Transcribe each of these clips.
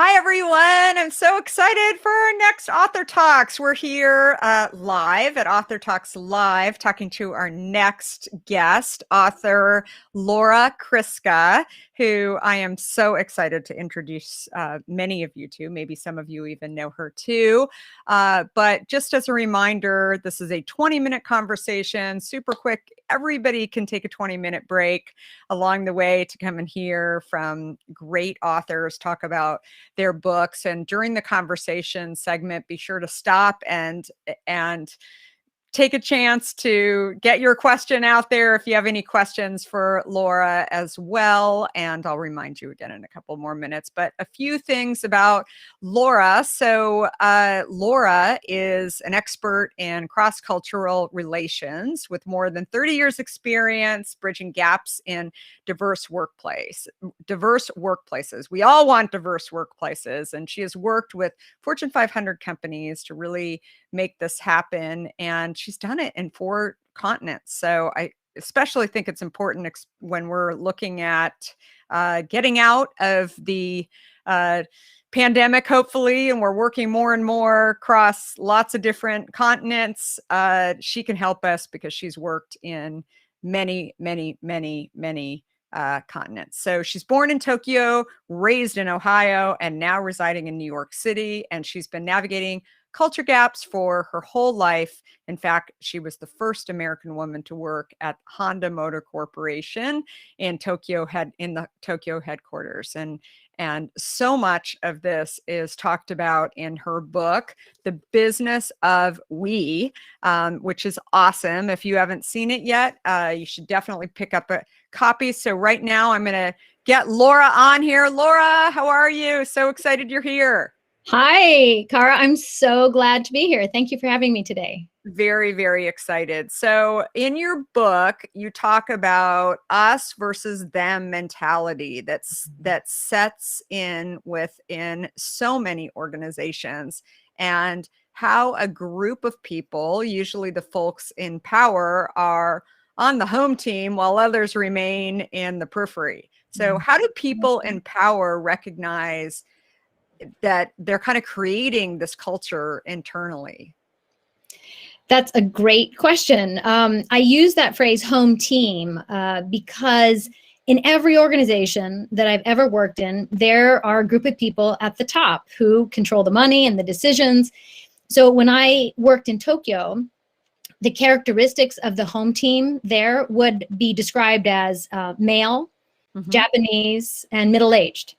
Hi, everyone. I'm so excited for our next Author Talks. We're here live at Author Talks Live talking to our next guest, author Laura Kriska, who I am so excited to introduce many of you to. Maybe some of you even know her too. But just as a reminder, this is a 20-minute conversation, super quick. Everybody can take a 20-minute break along the way to come and hear from great authors talk about their books. And during the conversation segment, be sure to stop and take a chance to get your question out there if you have any questions for Laura as well. And I'll remind you again in a couple more minutes. But a few things about Laura. So Laura is an expert in cross-cultural relations with more than 30 years experience bridging gaps in diverse workplaces. We all want diverse workplaces. And she has worked with Fortune 500 companies to really make this happen. And she's done it in 4 continents. So I especially think it's important when we're looking at getting out of the pandemic, hopefully, and we're working more and more across lots of different continents. She can help us because she's worked in many continents. So she's born in Tokyo, raised in Ohio, and now residing in New York City. And she's been navigating culture gaps for her whole life. In fact, she was the first American woman to work at Honda Motor Corporation in the Tokyo headquarters. And so much of this is talked about in her book, The Business of We, which is awesome. If you haven't seen it yet, you should definitely pick up a copy. So right now I'm going to get Laura on here. Laura, how are you? So excited you're here. Hi, Cara. I'm so glad to be here. Thank you for having me today. Very, very excited. So in your book, you talk about us versus them mentality that sets in within so many organizations, and how a group of people, usually the folks in power, are on the home team while others remain in the periphery. So how do people in power recognize that they're kind of creating this culture internally? That's a great question. I use that phrase home team because in every organization that I've ever worked in, there are a group of people at the top who control the money and the decisions. So when I worked in Tokyo, the characteristics of the home team there would be described as male, Japanese, and middle-aged.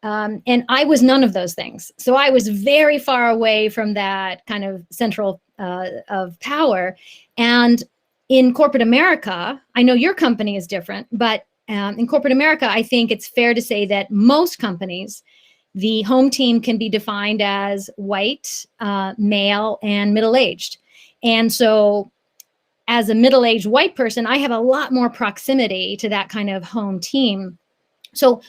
And I was none of those things. So I was very far away from that kind of central of power. And in corporate America, I know your company is different, but in corporate America, I think it's fair to say that most companies, the home team can be defined as white, male, and middle-aged. And so as a middle-aged white person, I have a lot more proximity to that kind of home team. So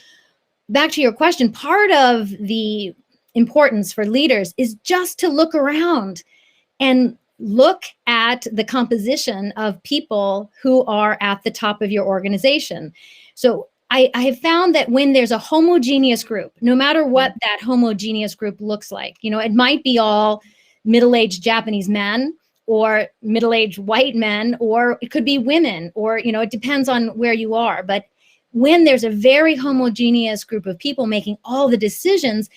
back to your question, part of the importance for leaders is just to look around and look at the composition of people who are at the top of your organization. So I have found that when there's a homogeneous group, no matter what that homogeneous group looks like, it might be all middle-aged Japanese men or middle-aged white men, or it could be women, or, it depends on where you are. But when there's a very homogeneous group of people making all the decisions,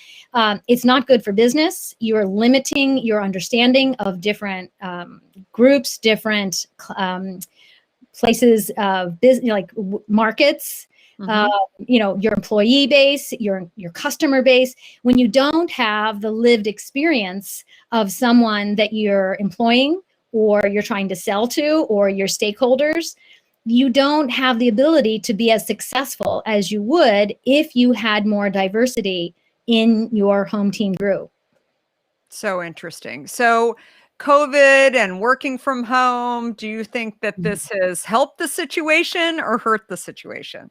it's not good for business. You're limiting your understanding of different groups, different places of business, like markets, your employee base, your customer base. When you don't have the lived experience of someone that you're employing or you're trying to sell to or your stakeholders, you don't have the ability to be as successful as you would if you had more diversity in your home team group. So interesting. So COVID and working from home, do you think that this has helped the situation or hurt the situation?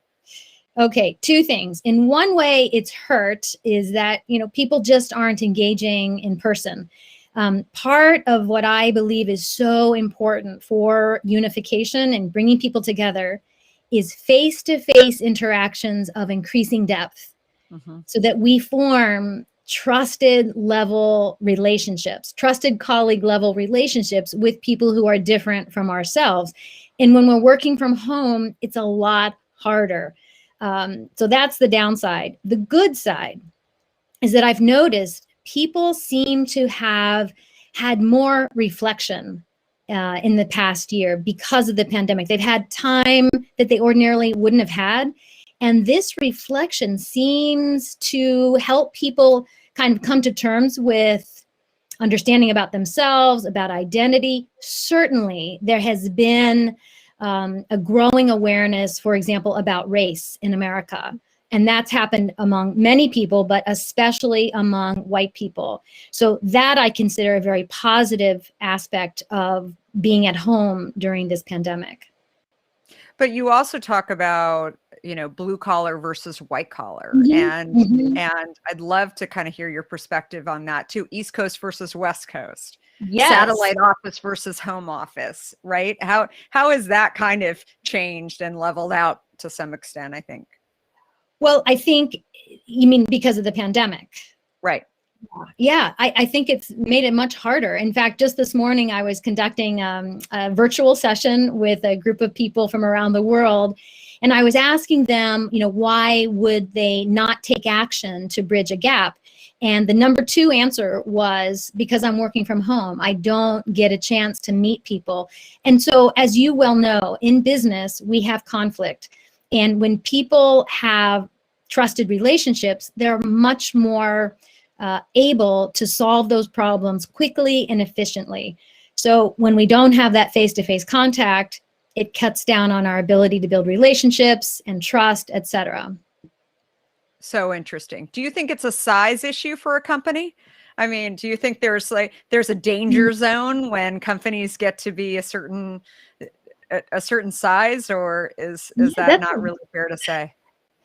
Okay, 2 things. In one way, it's hurt is that, people just aren't engaging in person. Part of what I believe is so important for unification and bringing people together is face-to-face interactions of increasing depth. so that we form trusted level relationships, trusted colleague level relationships with people who are different from ourselves. And when we're working from home, it's a lot harder. So that's the downside. The good side is that I've noticed people seem to have had more reflection in the past year because of the pandemic. They've had time that they ordinarily wouldn't have had. And this reflection seems to help people kind of come to terms with understanding about themselves, about identity. Certainly, there has been a growing awareness, for example, about race in America. And that's happened among many people, but especially among white people. So that I consider a very positive aspect of being at home during this pandemic. But you also talk about, blue collar versus white collar. And I'd love to kind of hear your perspective on that too. East Coast versus West Coast. Yes. Satellite office versus home office, right? How has that kind of changed and leveled out to some extent, I think? Well, I think you mean because of the pandemic. Right. Yeah, I think it's made it much harder. In fact, just this morning, I was conducting a virtual session with a group of people from around the world. And I was asking them, why would they not take action to bridge a gap? And the number 2 answer was because I'm working from home. I don't get a chance to meet people. And so, as you well know, in business, we have conflict. And when people have trusted relationships, they're much more able to solve those problems quickly and efficiently. So when we don't have that face-to-face contact, it cuts down on our ability to build relationships and trust, etc. So interesting. Do you think it's a size issue for a company? I mean, do you think there's a danger zone when companies get to be a certain size, or is that not really fair to say?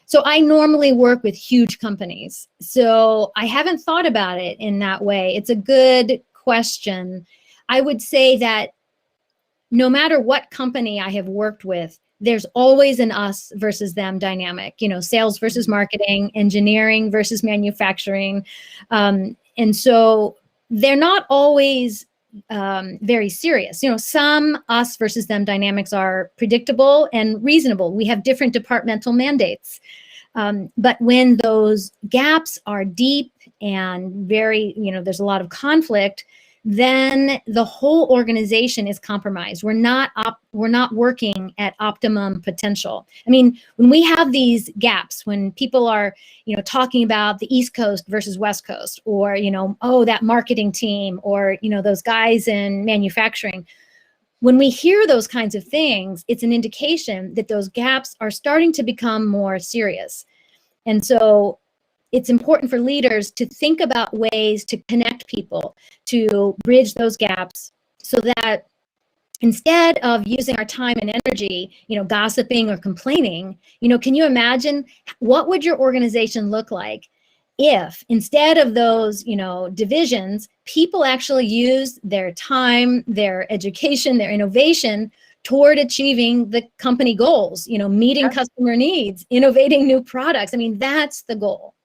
So I normally work with huge companies, so I haven't thought about it in that way. It's a good question. I would say that no matter what company I have worked with, there's always an us versus them dynamic, sales versus marketing, engineering versus manufacturing. And so they're not always very serious. Some us versus them dynamics are predictable and reasonable. We have different departmental mandates. But when those gaps are deep and very, there's a lot of conflict, then the whole organization is compromised. We're not working at optimum potential. I mean, when we have these gaps, when people are, talking about the East Coast versus West Coast, or, that marketing team, or, those guys in manufacturing, when we hear those kinds of things, it's an indication that those gaps are starting to become more serious. And so it's important for leaders to think about ways to connect people, to bridge those gaps, so that instead of using our time and energy, gossiping or complaining, can you imagine what would your organization look like if instead of those, divisions, people actually use their time, their education, their innovation toward achieving the company goals, meeting customer needs, innovating new products. I mean, that's the goal.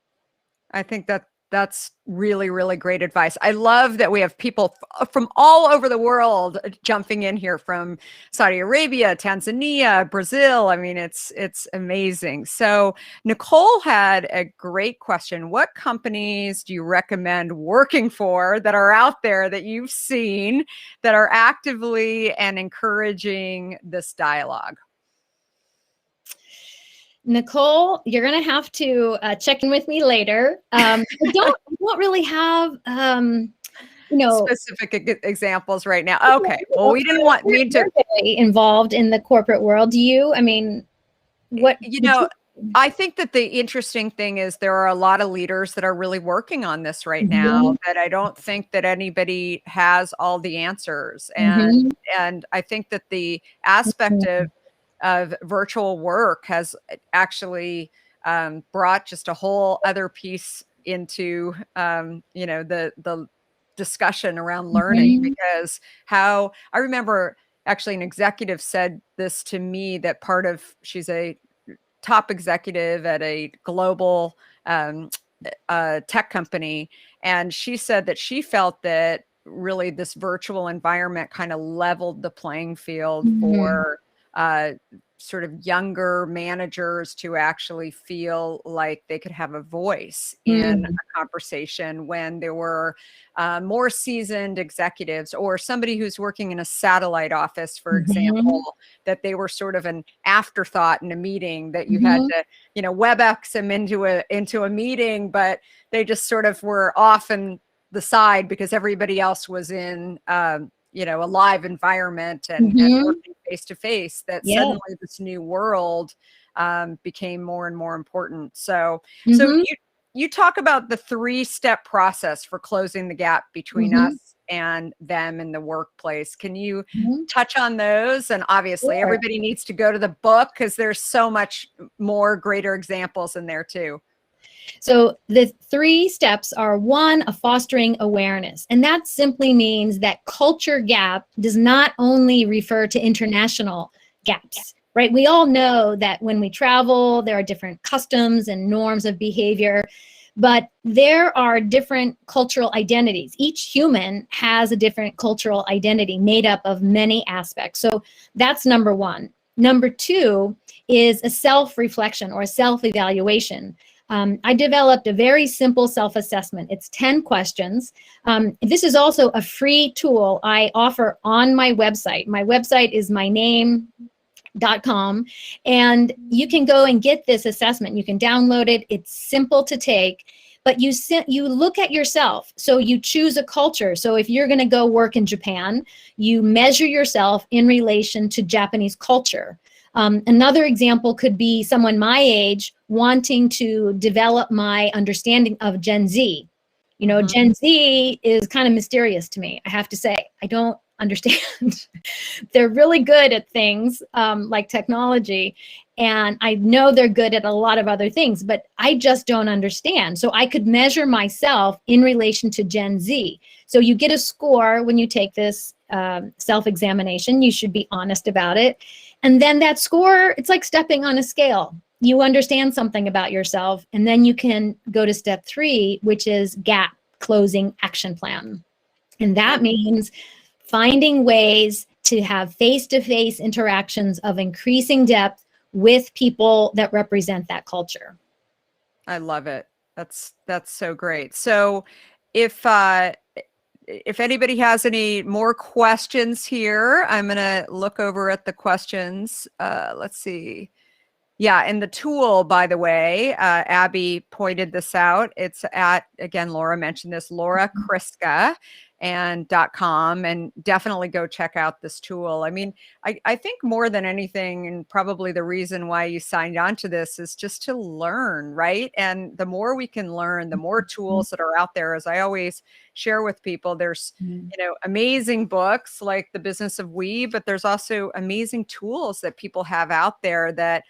I think that's really, really great advice. I love that we have people from all over the world jumping in here, from Saudi Arabia, Tanzania, Brazil. I mean, it's amazing. So Nicole had a great question. What companies do you recommend working for that are out there that you've seen that are actively and encouraging this dialogue? Nicole, you're going to have to check in with me later. I don't really have, specific examples right now. Okay. Well, we didn't need to be involved in the corporate world. Do you? I mean, what? I think that the interesting thing is there are a lot of leaders that are really working on this right now, that I don't think that anybody has all the answers. And I think that the aspect of virtual work has actually brought just a whole other piece into the discussion around learning, because I remember actually an executive said this to me, that she's a top executive at a global tech company. And she said that she felt that really this virtual environment kind of leveled the playing field for sort of younger managers to actually feel like they could have a voice in a conversation when there were more seasoned executives or somebody who's working in a satellite office, for example, that they were sort of an afterthought in a meeting, that you had to, you know, WebEx them into a meeting, but they just sort of were off in the side because everybody else was in you know, a live environment and working face to face, that suddenly this new world became more and more important. So, so you talk about the 3-step process for closing the gap between us and them in the workplace. Can you touch on those? And obviously everybody needs to go to the book because there's so much more greater examples in there too. So the 3 steps are: 1, a fostering awareness. And that simply means that culture gap does not only refer to international gaps, right? We all know that when we travel, there are different customs and norms of behavior, but there are different cultural identities. Each human has a different cultural identity made up of many aspects. So that's number 1. Number 2 is a self-reflection or a self-evaluation. I developed a very simple self-assessment. It's 10 questions. This is also a free tool I offer on my website. My website is myname.com, and you can go and get this assessment. You can download it. It's simple to take, but you look at yourself. So you choose a culture. So if you're going to go work in Japan, you measure yourself in relation to Japanese culture. Another example could be someone my age wanting to develop my understanding of Gen Z. You know, Gen Z is kind of mysterious to me, I have to say. I don't understand. They're really good at things like technology, and I know they're good at a lot of other things, but I just don't understand. So I could measure myself in relation to Gen Z. So you get a score when you take this self-examination. You should be honest about it. And then that score, it's like stepping on a scale. You understand something about yourself, and then you can go to step 3, which is gap closing action plan. And that means finding ways to have face-to-face interactions of increasing depth with people that represent that culture. I love it. That's so great. So if anybody has any more questions here, I'm going to look over at the questions. Let's see. Yeah, and the tool, by the way, Abby pointed this out. It's at, again, Laura mentioned this, Laura Kriska and .com, and definitely go check out this tool. I mean, I think more than anything, and probably the reason why you signed on to this, is just to learn, right? And the more we can learn, the more tools that are out there. As I always share with people, there's you know, amazing books like The Business of We, but there's also amazing tools that people have out there that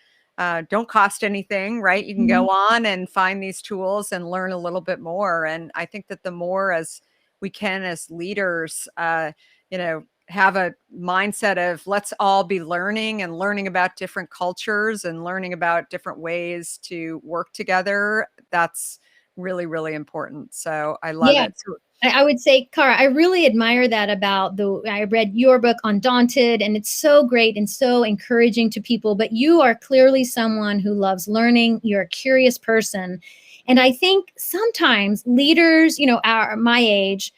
don't cost anything, right? You can go on and find these tools and learn a little bit more. And I think that the more as we can as leaders, you know, have a mindset of let's all be learning and learning about different cultures and learning about different ways to work together. That's really, really important. So I love it. So, I would say, Cara, I really admire that about I read your book, Undaunted, and it's so great and so encouraging to people, but you are clearly someone who loves learning. You're a curious person. And I think sometimes leaders, you know, my age,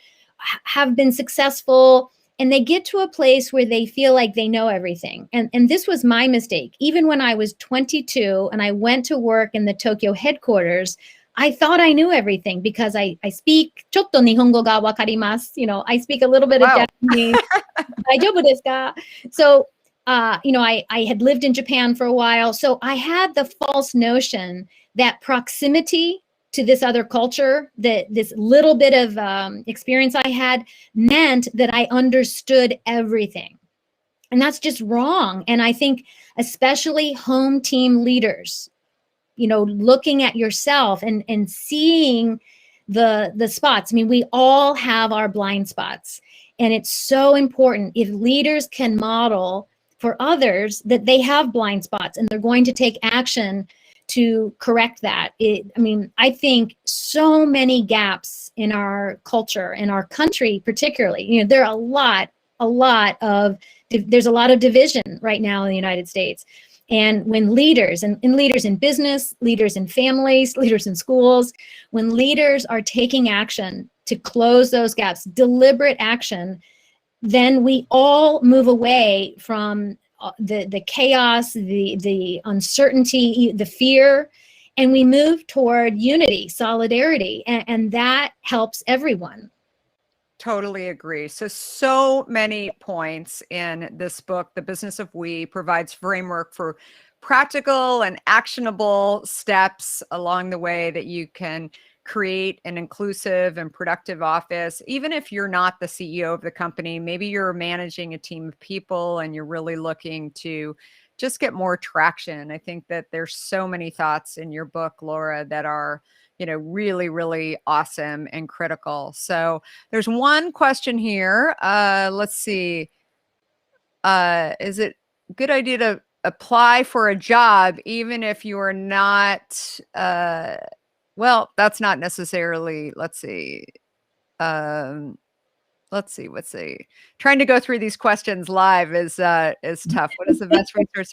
have been successful, and they get to a place where they feel like they know everything. And this was my mistake. Even when I was 22 and I went to work in the Tokyo headquarters, I thought I knew everything because I speak chotto nihongo ga wakarimasu. You know, I speak a little bit of Japanese. Daijoubu desu ka? So, you know, I had lived in Japan for a while. So I had the false notion that proximity to this other culture, that this little bit of experience I had, meant that I understood everything. And that's just wrong. And I think especially home team leaders, you know, looking at yourself and seeing the spots. I mean, we all have our blind spots, and it's so important if leaders can model for others that they have blind spots and they're going to take action to correct that. I think so many gaps in our culture, in our country particularly. There are there's a lot of division right now in the United States. And when leaders, and leaders in business, leaders in families, leaders in schools, when leaders are taking action to close those gaps, deliberate action, then we all move away from the chaos, the uncertainty, the fear, and we move toward unity, solidarity, and that helps everyone. Totally agree. So many points in this book. The Business of We provides framework for practical and actionable steps along the way that you can create an inclusive and productive office. Even if you're not the CEO of the company, maybe you're managing a team of people and you're really looking to just get more traction. I think that there's so many thoughts in your book, Laura, that are, really, really awesome and critical. So there's one question here. Let's see. Is it a good idea to apply for a job even if you are not, well, that's not necessarily, let's see. Trying to go through these questions live is tough. What is the best resource?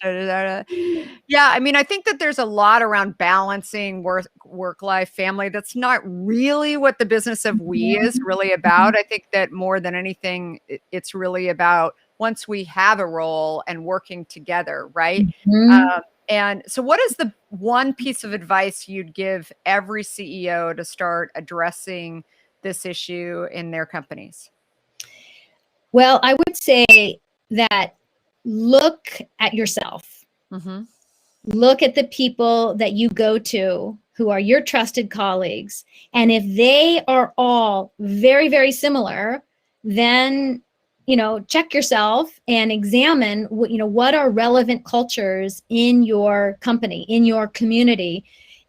Yeah, I think that there's a lot around balancing work life, family. That's not really what the Business of We is really about. I think that more than anything, it's really about once we have a role and working together, right? And so what is the one piece of advice you'd give every CEO to start addressing this issue in their companies? Well, I would say that look at yourself. Look at the people that you go to who are your trusted colleagues. And if they are all very, very similar, then, check yourself and examine, what are relevant cultures in your company, in your community,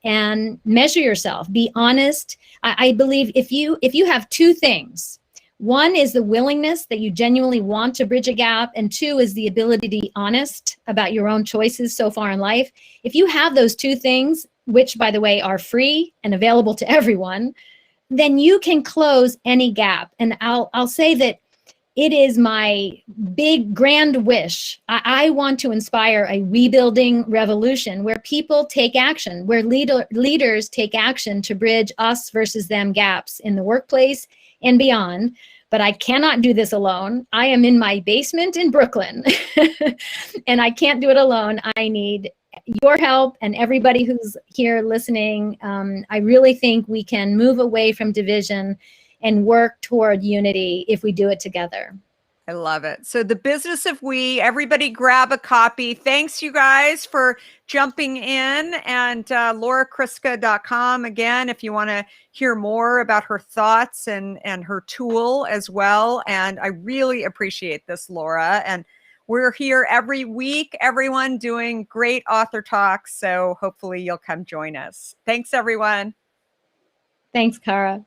and measure yourself. Be honest. I believe if you have two things, one is the willingness that you genuinely want to bridge a gap, and two is the ability to be honest about your own choices so far in life. If you have those two things, which by the way are free and available to everyone, then you can close any gap. And I'll say that it is my big grand wish. I want to inspire a rebuilding revolution where people take action, where leaders take action to bridge us versus them gaps in the workplace and beyond. But I cannot do this alone. I am in my basement in Brooklyn and I can't do it alone. I need your help and everybody who's here listening. I really think we can move away from division and work toward unity if we do it together. I love it. So The Business of We, everybody grab a copy. Thanks, you guys, for jumping in. And LauraKriska.com, again, if you want to hear more about her thoughts and her tool as well. And I really appreciate this, Laura. And we're here every week, everyone, doing great author talks. So hopefully you'll come join us. Thanks, everyone. Thanks, Cara.